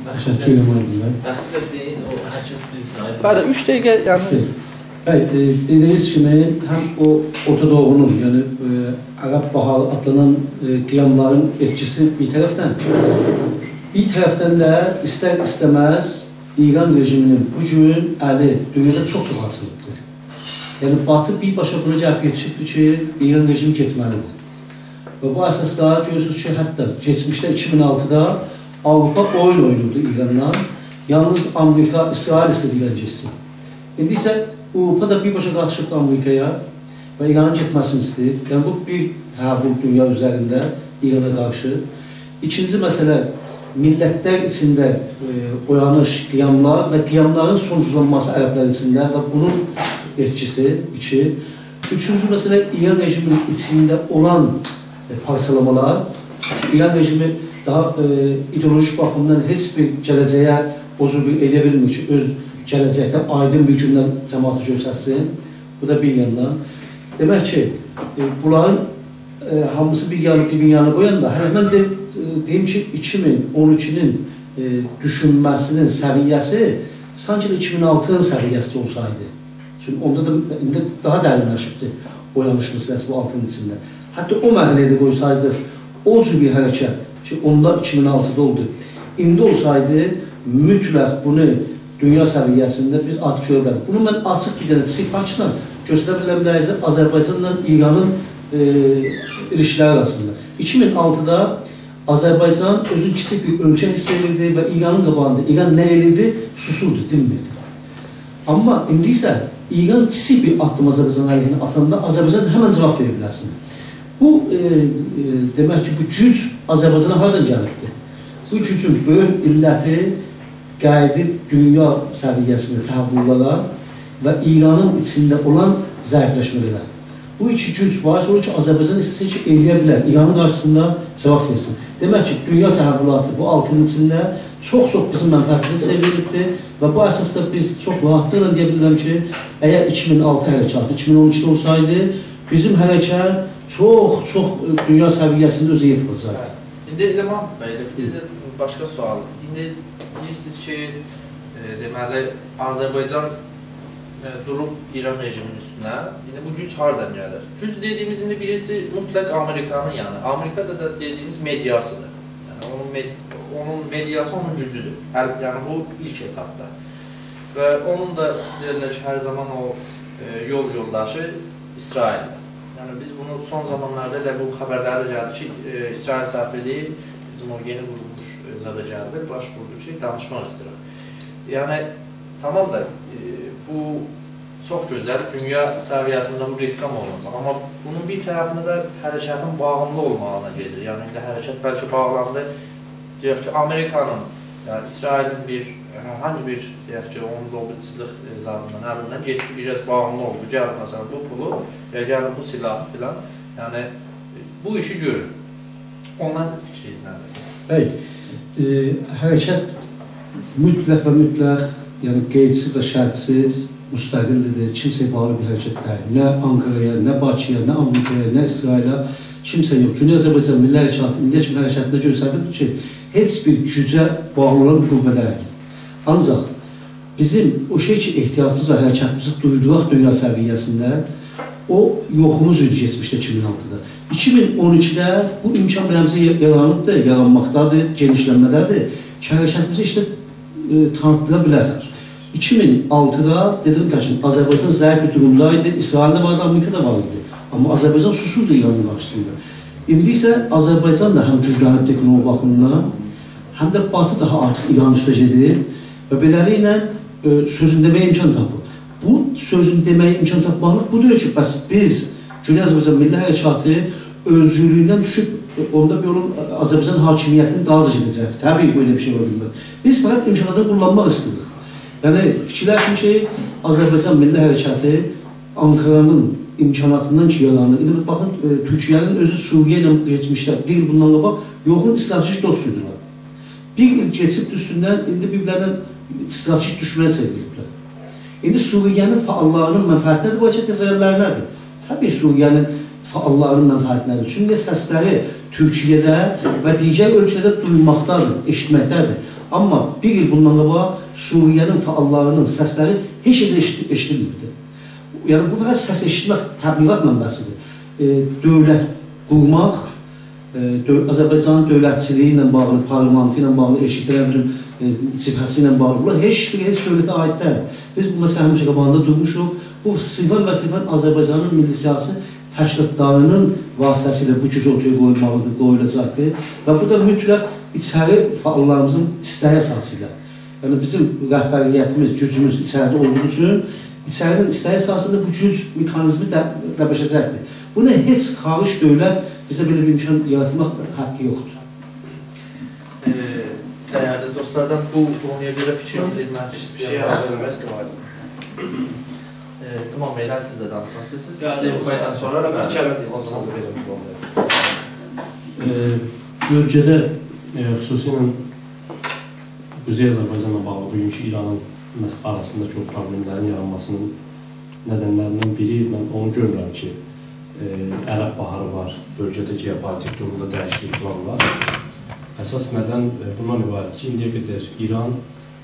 Təşəkkür edirəm. Dəxildə deyin, o hər kəs bilsin. Bəli, 3 dəqiqə yəni. Dediyiniz kimi, həm o Ortadoğunun, yəni Ərəb Baharı adlanan qiyamların etkisi bir tərəfdən də istər-istəməz İran rejiminin bugün əli dünyada çox-çox açılıbdır. Yəni, Batı birbaşa buna cəhb yetişibdir ki, İran rejimi getməlidir. Və bu əsasda görürsünüz ki, hətta geçmişdə 2006-da Avrupa oyun oynurdu İranla. Yalnız Amerika, İsrail istədi İran geçsin. İndi isə Avrupa da birbaşa qarşıqdı Amerikaya və İranın getməsini istəyir. Yəni, bu bir təhvül dünya üzərində İrana qarşı. İkinci məsələ, millətlər içində oyanış, qiyamlar və qiyamların sonuclanması ərəblər içində və bunun etkisi, Üçüncü məsələ, İran rejiminin içində olan parçalamalar. İran rejimi daha ideolojik baxımdan heç bir gələcəyə o cür bir edə bilmir ki, öz gələcəkdə aydın bir gündən cəmaatı göstərsin. Bu da bir yandan. Demək ki, bunların hamısı bir yana qoyanda, mən deyim ki, 2012-nin düşünməsinin səviyyəsi sanki 2006-nın səviyyəsi olsaydı. Çünki onda da daha dərinləşibdir oyanış məsələsi bu altının içində. Hətta o mərhələdə qoysaydıq, o cür bir hərəkət ki, onlar 2006-da oldu. İndi olsaydı, mütləq bunu dünya səviyyəsində biz artıq görə bilərik. Bunu mən açıq bir dənə sifəçlə göstərə biləm Azərbaycanla İranın ilişkiləri arasında. 2006-da Azərbaycan özün kiçik bir ölkə hiss edirdi və İranın qabağında İran nə edirdi? Susurdu, dinmirdi. Amma indi isə İran kiçik bir addım Azərbaycan əleyhinə atanda Azərbaycan həmən cavab verir bilərsin. Bu, demək ki, bu güc Azərbaycana haradan gəlibdir? Bu gücün böyük illəti qayıdıb dünya səviyyəsində təhvüllara və İranın içində olan zəifləşmələrə. Bu iki güc var, sonra ki, Azərbaycan istəsə ki, eləyə bilər, İranın qarşısında cavab versin. Demək ki, dünya təhvülatı bu altının içində çox-çox bizim mənfəətini çevrilibdir və bu əsasda biz çox rahatlıqla deyə bilirəm ki, əgər 2006 hərəkatı 2013-də olsaydı, bizim hərəkət çox-çox dünya səviyyəsində özü yetməyəcəkdir. İndi Ləman bəy, bir də başqa sual. İndi deyirsiniz ki, deməli, Azərbaycan durub İran rejiminin üstünə, indi bu güc haradan gəlir? Güc dediyimiz indi birisi mütləq Amerikanın yanı. Amerikada da dediyimiz mediasıdır. Yəni, onun mediası onun gücüdür. Yəni, bu ilk etapda. Və onun da deyirlər ki, hər zaman o yol yoldaşı İsraildir. Yəni, biz bunu son zamanlarda da bu xəbərləri gəldi ki, İsrail səfirliyi bizim o yeni qurulmuş zada gəldi, baş qurdu ki, danışmaq istəyir. Yəni, tamam da bu çox gözəl, dünya səviyyəsində bu reklam olunacaq. Amma bunun bir tərəfində də hərəkətin bağımlı olmağına gedir. Yəni, indi hərəkət bəlkə bağlandı, deyək ki, Amerikanın, yəni İsrailin hangi bir, deyək ki, onun lobiçilik zadından, əlindən getdi, biraz bağımlı oldu. Gəlin, məsələn, bu pulu, ya gəlin bu silahı filan. Yəni, bu işi görün. Ondan fikriniz nədir? Hərəkət mütləq və mütləq, yəni qeydsiz və şərtsiz, müstəqildir, kimsəyə bağlı bir hərəkət deyil. Nə Ankaraya, nə Bakıya, nə Amerikaya, nə İsrailə kimsə yox. Güney Azərbaycan Milli Hərəkatı, İndiyəç Milli Hərəkatında göstərdir ki, heç bir gücə bağlı olan bir qüvvə deyil. Ancaq bizim o şey ki, ehtiyatımız və hərəkətimizi duyduğaq dünya səviyyəsində o yoxumuz idi geçmişdə 2006-da. 2013-də bu imkan bəyəmizə yaranıbdır, yaranmaqdadır, genişlənmədədir ki, hərəkətimizi işte tanıtıla bilər. 2006-da dedim ki, Azərbaycan zəif bir durumdaydı, İsraildə vardı, Amerikada var idi. Amma Azərbaycan susurdu İranın qarşısında. İndi isə Azərbaycan da həm güclənib teknoloji baxımından, həm də Batı daha artıq İran üstə gedir və beləliklə sözün deməyə imkan tapır. Bu sözün deməyə imkan tapmaqlıq budur ki, bəs biz Güney Azərbaycan Milli Hərəkatı özgürlüyündən düşüb, onda bir onun Azərbaycan hakimiyyətini daha az edəcəkdir. Təbii ki, böyle bir şey var bilmez. Biz fəqət imkanlarda kullanmaq istirik. Yəni, fikirləşin ki, Azərbaycan Milli Hərəkatı Ankaranın imkanatından ki, yalanır. İndi baxın, Türkiyənin özü Suriyə ilə geçmişlər, bir il bundan qabaq yoxun stratejik dostuydular. Bir il geçib üstündən, indi bir-birlərdən stratejik düşməyə çeviriblər. İndi Suriyənin faallarının mənfəətləridir, bu açıq təsəvvürlər nədir? Təbii Suriyənin faallarının mənfəətləridir. Çünki səsləri Türkiyədə və digər ölkədə duyulmaqdadır, eşitməkdədir. Amma bir il bundan qabaq Suriyənin fəallarının səsləri heç yerdə eşidilmirdi. Yəni, bu fəqət səs eşitmək təbliğat mənbəsidir. Dövlət qurmaq, Azərbaycanın dövlətçiliyi ilə bağlı, parlamentı ilə bağlı, eşitdirəm, cibhəsi ilə bağlı, bunlar heç dövlətə aid deyil. Biz bu məsələ həmişə qabağında durmuşuq. Bu sırfən və sırfən Azərbaycanın milli siyasi təşkilatlarının vasitəsilə bu güc ortaya qoyulmalıdır, qoyulacaqdır. Və bu da mütləq içəri fəallarımızın istəyi əsasıyla. Yəni, bizim rəhbəriyyətimiz, gücümüz içəridə olduğu üçün, içərinin istəyi əsasında bu güc mekanizmi dəbəşəcəkdir. Buna heç xaric dövlət bizə belə bir imkan yaratmaq haqqı yoxdur. Dəyərli dostlardan bu konuya görə fikir bildirmək istəyirəm. Duman beylər, siz də danışmaq istəyirsiniz. Ceyhun bəydən sonra bölgədə xüsusilə Quzey Azərbaycanla bağlı bugünkü İranın arasında çox problemlərin yaranmasının nədənlərindən biri, mən onu görürəm ki, Ərəb baharı var, bölgədə geopolitik durumda dəyişikliklər var. Əsas nədən bundan ibarət ki, indiyə qədər İran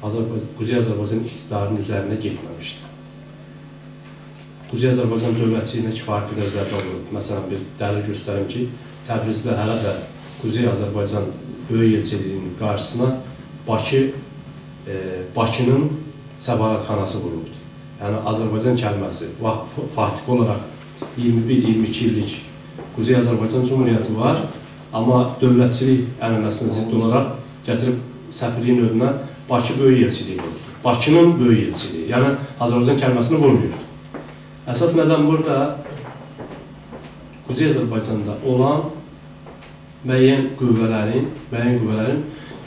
Quzey Azərbaycan iqtidarının üzərinə getməmişdir. Quzey Azərbaycan dövlətçiliyinə kifayət qədər zərbə vurub. Məsələn, bir dəlil göstərim ki, Təbrizdə hələ də Quzey Azərbaycan böyük elçiliyinin qarşısına Bakının səfarətxanası vurulubdur. Yəni, Azərbaycan kəlməsi faktiki olaraq 21-22 illik Quzey Azərbaycan Cumhuriyyəti var, amma dövlətçilik ənənəsinə zidd olaraq gətirib səfirliyin önünə Bakı böyük elçiliyi vurulubdur. Bakının böyük elçiliyi, yəni Azərbaycan kəlməsini vurmuyubdur. Əsas nədən burada Quzey Azərbaycanda olan müəyyən qüvvələrin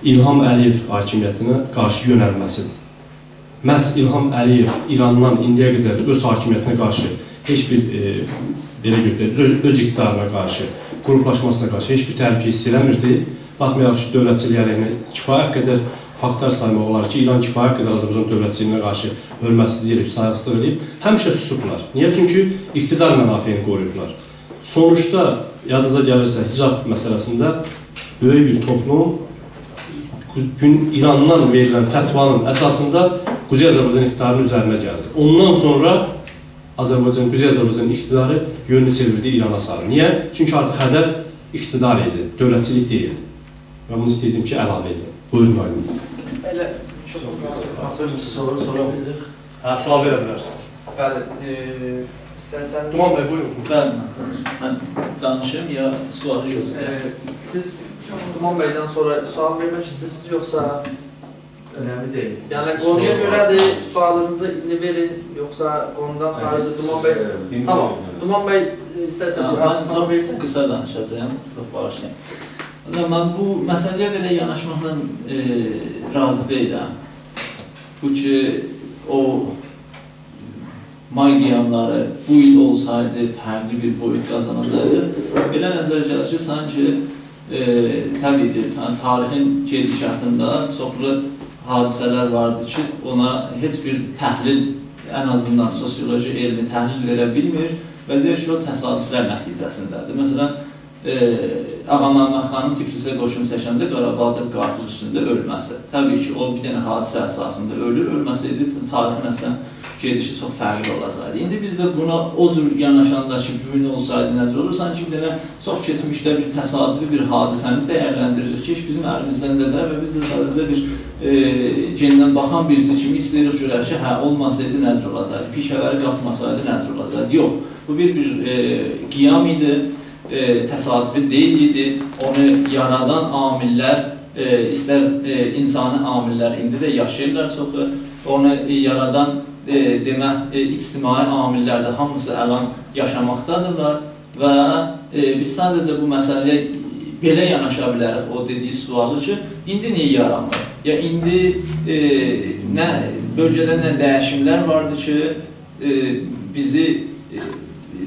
İlham Əliyev hakimiyyətinə qarşı yönəlməsidir. Məhz İlham Əliyev İrandan indiyə qədər öz hakimiyyətinə qarşı heç bir, belə götürək, öz iqtidarına qarşı, qruplaşmasına qarşı heç bir təhlükə hiss eləmirdi. Baxmayaraq ki, dövlətçiliyi əleyhinə kifayət qədər faktlar saymaq olar ki, İran kifayət qədər Azərbaycan dövlətçiliyinə qarşı hörmətsizlik edib, sayıqlıq edib, həmişə susublar. Niyə? Çünki iqtidar mənafeyini qoruyublar. Sonuçda, yadınıza gəlirsə, hicab məsələsində böyük bir toplum İrandan verilən fətvanın əsasında Quzey Azərbaycan iqtidarının üzərinə gəldi. Ondan sonra Quzey Azərbaycan iqtidarı yönünü çevirdi İrana sarı. Niyə? Çünki artıq hədəf iqtidar idi, dövlətçilik deyildi. Və bunu istəyirdim ki, əlavə edin. Buyurun, Aydın. Elə çox soru sora bilirik. Hə, sual verə bilərsən. Bəli, istərsəniz... Duman bəy, buyurun. Mən danışım ya sualı yoxsa? Siz Duman bəydən sonra sual vermək istəyirsiniz, yoxsa... Önemli değil. Yəni, qonuya görədir, sualınızı indi verin, yoxsa qonudan xarici Duman bəy... Tamam, Duman bəy istərsən açıqlama versin. Mən qısa danışacağım, bağışlayın. Mən bu məsələyə belə yanaşmaqla razı deyiləm. Bu ki, o may qiyamları bu il olsaydı, fərqli bir boyut qazanacaqdı. Belə nəzər gəlir ki, sanki təbiidir, tarixin gedişatında çoxlu hadisələr vardı ki, ona heç bir təhlil, ən azından sosioloji elmi təhlil verə bilmir və deyir ki, o təsadüflər nəticəsindədir. Məsələn, Ağa Məmməd xanın Tiflisə qoşun çəkəndə Qarabağda qarpız üstündə ölməsi. Təbii ki, o bir dənə hadisə əsasında ölür, ölməsəydi tarixin əslən gedişi çox fərqli olacaqdı. İndi biz də buna o cür yanaşanda ki, bu gün olsaydı nəzər olur, sanki bir dənə çox keçmişdə bir təsadüfi bir hadisəni dəyərləndiririk ki, bizim əlimizdən də və biz də sadəcə bir gendən baxan birisi kimi istəyirik görək ki, hə, olmasaydı nəzər olacaqdı, pişəvəri qaçmasaydı nəzər olacaqdı. Yox, bu bir qiyam idi. Təsadüfi deyil idi, onu yaradan amillər, istər insani amillər, indi də yaşayırlar çoxu, onu yaradan ictimai amillər də hamısı əlan yaşamaqdadırlar və biz sadəcə bu məsələyə belə yanaşa bilərik, o dediyi sualı ki, indi niyə yaranmır? Ya indi bölgədə nə dəyişimlər vardı ki, bizi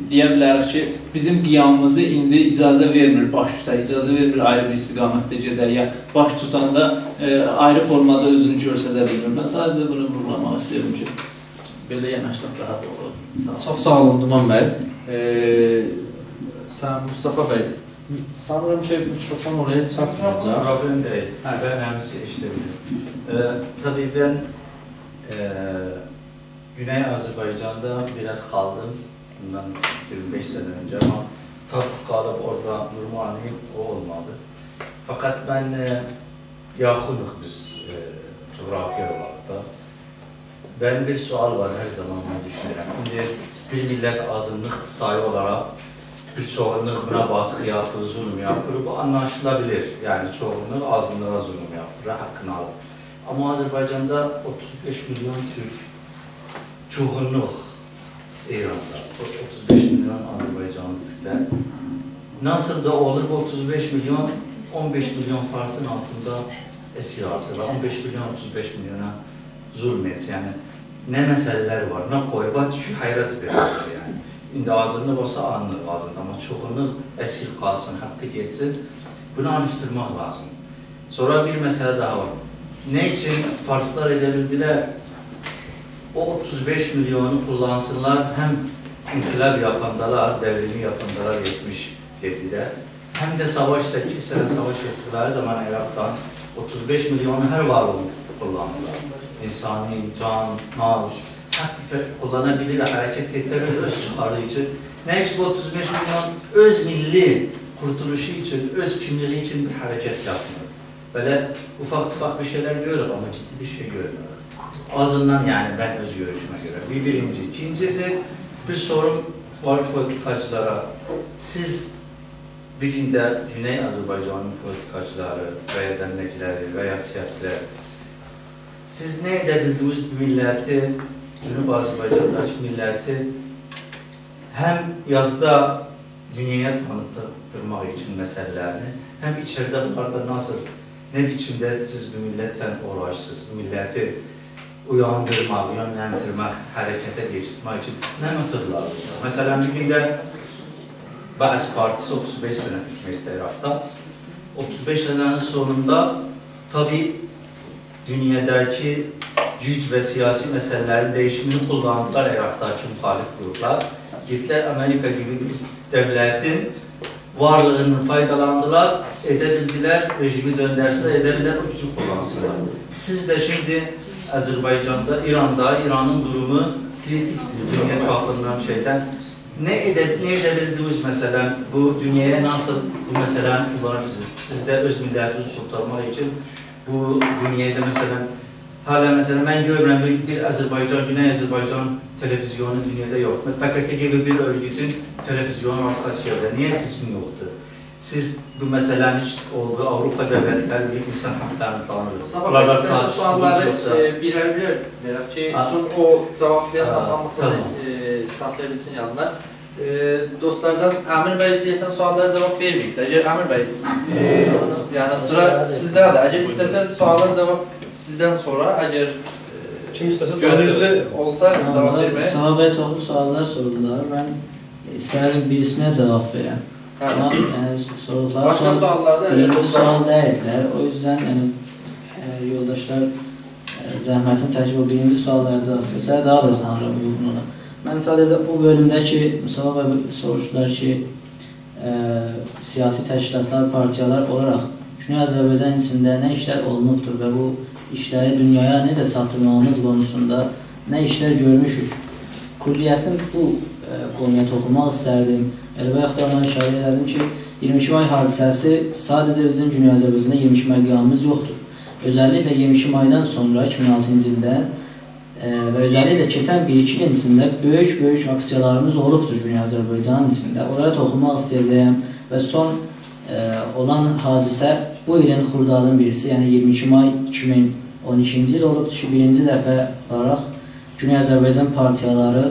deyə bilərik ki, bizim qiyamımızı indi icazə vermir, baş tutaq, icazə vermir ayrı bir istiqamətdə gedək, ya baş tutanda ayrı formada özünü görsədə bilmir. Mən sadəcə bunu vurulamaq istəyirəm ki, belə yanaşlıq daha doğru. Çox sağ olun, Duman bəy. Sən, Mustafa bəy, Sanırım ki mikrofon oraya çarpmayacak. Problem değil. Ben önemlisi işlebilirim. Tabii ben Güney Azerbaycan'da biraz kaldım. Bundan 25 sene önce ama takıp kalıp orada Nurmani o olmadı. Fakat ben yakınıq biz coğrafya olarak da. Ben bir sual var her zaman ben düşünürüm. Şimdi bir millet azınlık sayı olarak bir çoğunluk buna baskı yapır, zulüm yapır. Bu anlaşılabilir. Yani çoğunluk azınlığa zulüm yapır, hakkını alır. Ama Azerbaycan'da 35 milyon Türk, çoğunluk İran'da, 35 milyon Azerbaycanlı Türkler. Nasıl da olur bu 35 milyon, 15 milyon Fars'ın altında esir alsın, 15 milyon, 35 milyona zulmet. Yani ne meseleler var, ne koy, bak çünkü hayret veriyorlar yani. İndi azınlık olsa anılır azınlık ama çoğunluk esir kalsın, hakkı geçsin. Bunu alıştırmak lazım. Sonra bir mesele daha var. Ne için Farslar edebildiler? O 35 milyonu kullansınlar, hem inkılap yapandalar, devrimi yapandalar 77'de, hem de savaş 8 sene savaş ettikleri zaman Irak'tan 35 milyonu her varlığı kullandılar. İnsani, can, mal, kullanabilir, hareket ettirir öz çıkardığı için. Ne için bu 35 milyon öz milli kurtuluşu için, öz kimliği için bir hareket yapmıyor. Böyle ufak bir şeyler görüyoruz ama ciddi bir şey görmüyoruz. Azından yani ben öz görüşüme göre. Bir birinci. İkincisi bir sorum var politikacılara. Siz bir günde Güney Azerbaycan'ın politikacıları veya dernekleri veya siyasiler siz ne edebildiniz bu milleti, Cünub Azerbaycan'daki milleti hem yazda dünyaya tanıtırmak için meselelerini hem içeride bunlarda nasıl ne biçimde siz bu milletten uğraşsınız, bu milleti uyandırmak, yönlendirmek, harekete geçirmek için ne metodlar var? Mesela bir günde Baas Partisi 35 sene hükümette Irak'ta. 35 senenin sonunda tabii dünyadaki güç ve siyasi meselelerin değişimini kullandılar Irak'taki muhalif gruplar. Gittiler Amerika gibi bir devletin varlığını faydalandılar, edebildiler, rejimi dönderse edebilirler, o gücü kullansınlar. Siz de şimdi Azerbaycan'da, İran'ın durumu kritiktir, dünya çapından şeyden. Ne edebildiniz mesela, bu dünyaya nasıl bu meseleyi kullanabilirsiniz? Siz de öz milletinizi kurtarmak için bu dünyada mesela, hala mesela ben görürüm bir Azerbaycan, Güney Azerbaycan televizyonu dünyada yok. PKK gibi bir örgütün televizyonu arka çevrede. Niye sizin yoktu? Siz bu meselenin hiç olduğu Avrupa devletleri bir insan haklarını tanırız. Mustafa sualları birer verək ki, o cevaplayan hamısını saxlayabilsin yanına. Dostlardan Əmir bəy deyəsən suallara cevap verməyib. Əgər Əmir bəy, yəni sıra sizdədir. Əgər istəsəz suallara cevap sizdən sonra, əgər gönüllü olsa cevap verməyə. Mustafa bəy çoxlu suallar sordular. Mən istərdim birisinə cevap verəm. Ama yani sorular birinci sual değildiler. O yüzden yani, yoldaşlar zahmetini çəkib o birinci suallara cevap versə daha da sanırım uyğun olar. Ben sadece bu bölümdeki Mustafa bəy soruşdular ki siyasi teşkilatlar, partiyalar olarak Güney Azerbaycan içinde ne işler olunubdur ve bu işleri dünyaya necə çatdırmamız konusunda ne işler görmüşük. Kulliyyətin bu konuya toxunmaq istərdim. Bayaq da ondan işarə edirdim ki, 22 may hadisəsi sadəcə bizim Güney Azərbaycanda 22 may qiyamımız yoxdur. Özəlliklə 22 maydan sonra 2006-cı ildə və özəlliklə keçən 1-2 il içində böyük aksiyalarımız olubdur Güney Azərbaycanın içində. Oraya toxunmaq istəyəcəyəm və son olan hadisə bu ilin xurdadın birisi, yəni 22 may 2012-ci il olubdur ki, birinci dəfə olaraq Güney Azərbaycan partiyaları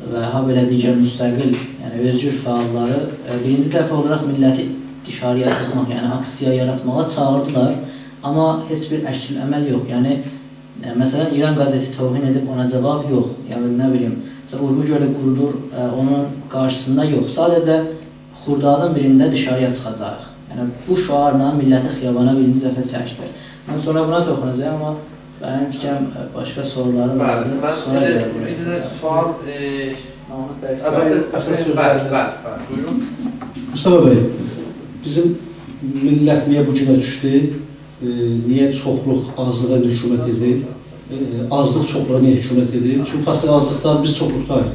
və ha belə digər müstəqil, yəni özgür fəalları birinci dəfə olaraq milləti dışarıya çıxmaq, yəni aksiya yaratmağa çağırdılar. Amma heç bir əksül əməl yox. Yəni, məsələn, İran qazeti təvhin edib ona cavab yox. Yəni, nə bilim, Urmu Gölü qurulur, onun qarşısında yox. Sadəcə xurdadın birində dışarıya çıxacaq. Yəni, bu şuarla milləti xiyabana birinci dəfə çəkdiler. Mən sonra buna toxunacağım, amma benim fikrim başka soruları vardı. Bir de sual Mahmut Bey. Buyurun. Mustafa Bey, bizim millət niyə bu günə düşdü? Niyə çoxluq azlığa hükümət edir? Azlıq çoxluğa niyə hükümət edir? Çünki fasıl azlıqlar biz çoxluqdayıq.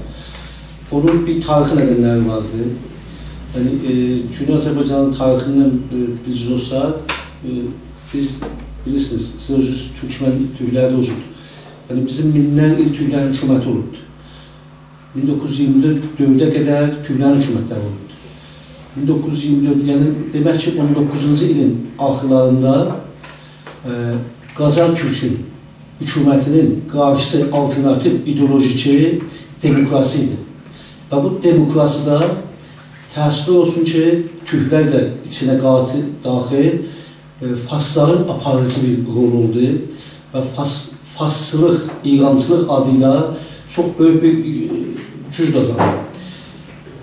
Onun bir tarixi nədənləri vardı. Yəni, Güney Azərbaycanın tarixindən bilginiz olsa, biz bilirsiniz, siz özünüz türkmən türkləri də özüdür. Yəni, bizim minlər il türklərin hüküməti olubdur. 1924-ə qədər türklərin hükümətləri olubdur. 1924, yəni demək ki, 19-cu ilin axırlarında Qacar Türkün hükümətinin qarşısı alternativ ideolojiki demokrasi idi. Və bu demokrasida təəssüf olsun ki, türklər də içinə daxil farsların aparıcı bir rol oldu və farslıq, İrançılıq adıyla çox böyük bir güc qazandı.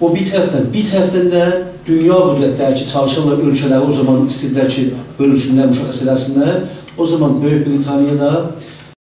O bir tərəfdən də dünya qüdrətləri ki, çalışanlar ölkələri o zaman istədilər ki, bölünsünlər, müşəxəs eləsinlər. O zaman Böyük Britaniyada